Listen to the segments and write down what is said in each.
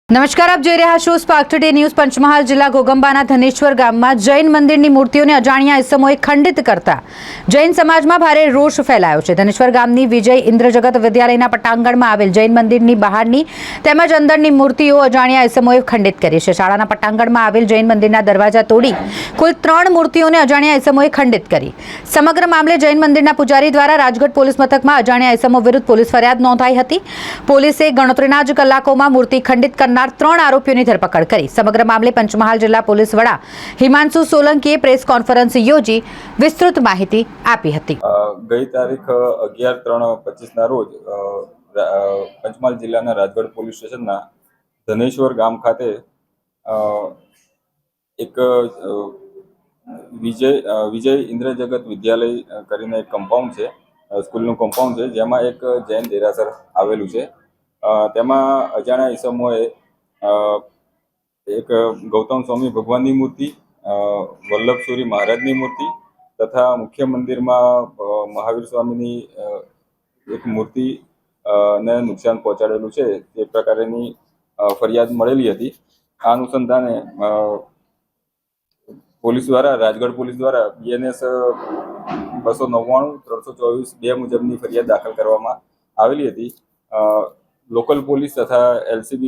નમસ્કાર, આપ જોઈ રહ્યા છો સ્પાર્ક ટુડે ન્યૂઝ। પંચમહાલ જિલ્લા ઘોગંબાના ધનેશ્વર ગામમાં જૈન મંદિરની મૂર્તિઓને અજાણ્યા ઇસમોએ ખંડિત કરતા જૈન સમાજમાં ભારે રોષ ફેલાયો છે। ધનેશ્વર ગામની વિજય ઇન્દ્રજગત વિદ્યાલયના પટાંગણમાં આવેલ જૈન મંદિરની બહારની તેમજ અંદરની મૂર્તિઓ અજાણ્યા ઇસમોએ ખંડિત કરી છે। શાળાના પટાંગણમાં આવેલ જૈન મંદિરના દરવાજા તોડી કુલ 3 મૂર્તિઓને અજાણ્યા ઇસમોએ ખંડિત કરી। સમગ્ર મામલે જૈન મંદિરના પૂજારી દ્વારા રાજગઢ પોલીસ મથકમાં અજાણ્યા ઇસમો વિરુદ્ધ પોલીસ ફરિયાદ નોંધાઈ હતી। પોલીસે ગણતરીના જ કલાકોમાં મૂર્તિ ખંડિત કરનાર 3 આરોપીઓની ધરપકડ કરી। સમગ્ર મામલે પંચમહાલ જિલ્લા પોલીસ વડા હિમાંશુ સોલંકીએ પ્રેસ કોન્ફરન્સ યોજી વિસ્તૃત માહિતી આપી હતી। ગઈ તારીખ 11/3/25 ના રોજ પંચમહાલ જિલ્લાના રાજગઢ પોલીસ સ્ટેશનના ધનેશ્વર ગામ ખાતે એક વિજય ઇન્દ્રજગત વિદ્યાલય કરીને એક કમ્પાઉન્ડ છે, સ્કૂલનું કમ્પાઉન્ડ છે, જેમાં એક જૈન દેરાસર આવેલું છે। તેમાં અજાણ્યા ઈસમોએ એક ગૌતમ સ્વામી ભગવાનની મૂર્તિ, વલ્લભસુરી મહારાજની મૂર્તિ તથા મુખ્ય મંદિરમાં મહાવીર સ્વામીની એક મૂર્તિ ને નુકસાન પહોંચાડેલું છે તે પ્રકારની ફરિયાદ મળેલી હતી। આ અનુસંધાને પોલીસ દ્વારા રાજગઢ પોલીસ દ્વારા BNS 299/324 મુજબની ફરિયાદ દાખલ કરવામાં આવેલી હતી। લોકલ પોલીસ તથા LCB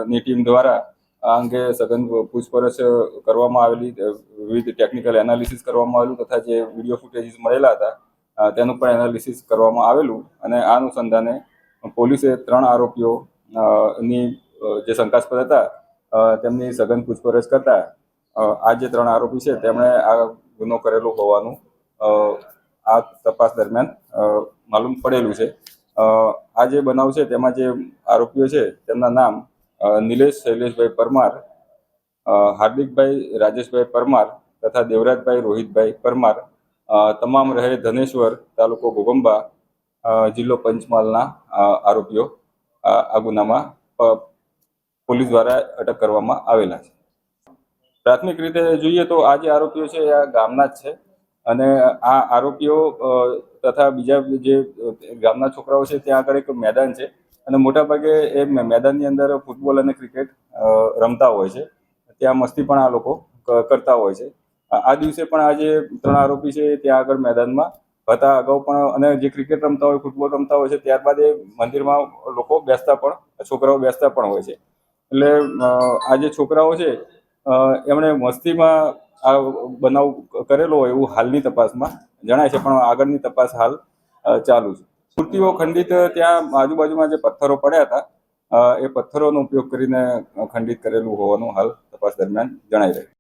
ની ટીમ દ્વારા આ અંગે સઘન પૂછપરછ કરવામાં આવેલી, વિવિધ ટેકનિકલ એનાલિસિસ કરવામાં આવેલું તથા જે વિડીયો ફૂટેજીસ મળેલા હતા તેનું પણ એનાલિસિસ કરવામાં આવેલું અને આ અનુસંધાને પોલીસે 3 આરોપીઓ ની જે શંકાસ્પદ હતા તેમની સઘન પૂછપરછ કરતા આ જે 3 આરોપી છે તેમણે આ ગુનો કરેલો હોવાનું આ તપાસ દરમિયાન માલુમ પડેલું છે। આ જે બનાવ છે તેમાં જે આરોપીઓ છે તેમના નામ નિલેશ શૈલેષભાઈ પરમાર, હાર્દિકભાઈ રાજેશભાઈ પરમાર તથા દેવરાજભાઈ રોહિતભાઈ પરમાર, તમામ રહે ધનેશ્વર, તાલુકો ઘોગંબા, જિલ્લો પંચમહાલના આરોપીઓ આ ગુનામાં પોલીસ દ્વારા અટક કરવામાં આવેલા છે। પ્રાથમિક રીતે જોઈએ તો આ જે આરોપીઓ છે આ ગામના જ છે અને આ આરોપીઓ તથા બીજા જે ગામના છોકરાઓ છે ત્યાં આગળ એક મેદાન છે અને મોટાભાગે એ મેદાનની અંદર ફૂટબોલ અને ક્રિકેટ રમતા હોય છે, ત્યાં મસ્તી પણ આ લોકો કરતા હોય છે। આ દિવસે પણ આ જે 3 આરોપી છે ત્યાં આગળ મેદાનમાં હતા અગાઉ પણ, અને જે ક્રિકેટ રમતા હોય, ફૂટબોલ રમતા હોય છે, ત્યારબાદ એ મંદિરમાં લોકો બેસતા પણ, છોકરાઓ બેસતા પણ હોય છે। એટલે આ જે છોકરાઓ છે એમણે મસ્તીમાં આ બનાવ કરેલો હોય એવું હાલની તપાસમાં જણાય છે, પણ આગળની તપાસ હાલ ચાલુ છે। મૂર્તિઓ ખંડિત ત્યાં આજુબાજુમાં જે પથ્થરો પડ્યા હતા એ પથ્થરોનો ઉપયોગ કરીને ખંડિત કરેલું હોવાનું હાલ તપાસ દરમિયાન જણાઈ રહ્યું છે।